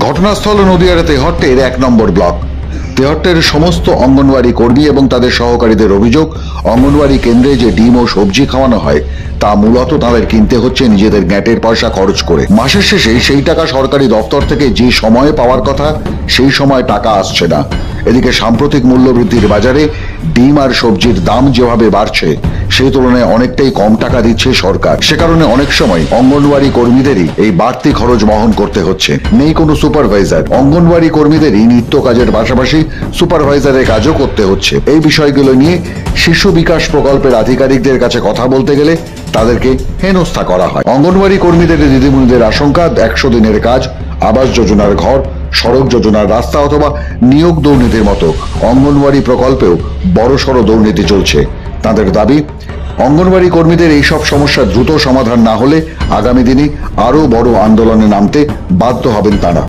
ঘটনাস্থল নদিয়ার তেহট্টের 1 নম্বর ব্লক। তেহট্টের সমস্ত অঙ্গনওয়াড়ি কর্মী এবং তাদের সহকারীদের অভিযোগ, অঙ্গনওয়াড়ি কেন্দ্রে যে ডিম ও সবজি খাওয়ানো হয় তা মূলত তাদের কিনতে হচ্ছে নিজেদের গ্যাটের পয়সা খরচ করে। মাসের শেষে সেই টাকা সরকারি দপ্তর থেকে যে সময়ে পাওয়ার কথা সেই সময় টাকা আসছে না। এদিকে সাম্প্রতিক মূল্যবৃদ্ধির বাজারে ডিম আর সবজির দাম যেভাবে বাড়ছে সেই তুলনায় অনেকটাই কম টাকা দিচ্ছে সরকার। সে কারণে অনেক সময় অঙ্গনওয়াড়ি কর্মীদেরই এই বাড়তি খরচ বহন করতে হচ্ছে। নেই কোনো সুপারভাইজার, অঙ্গনওয়াড়ি কর্মীদেরই নিত্য কাজের পাশাপাশি সুপারভাইজারের কাজও করতে হচ্ছে। এই বিষয়গুলো নিয়ে শিশু বিকাশ প্রকল্পের আধিকারিকদের কাছে কথা বলতে গেলে তাদেরকে হেনস্থা করা হয়। অঙ্গনওয়াড়ি কর্মীদের দিদিমণিদের আশঙ্কা 100 দিনের কাজ, আবাস যোজনার ঘর, সড়ক যোজনার রাস্তা অথবা নিয়োগ দুর্নীতির মতো অঙ্গনওয়াড়ি প্রকল্পেও বড়সড় দুর্নীতি চলছে। তাদের দাবি, অঙ্গনওয়াড়ি কর্মীদের এইসব সমস্যা দ্রুত সমাধান না হলে আগামী দিনে আরো বড় আন্দোলনে নামতে বাধ্য হবেন তারা।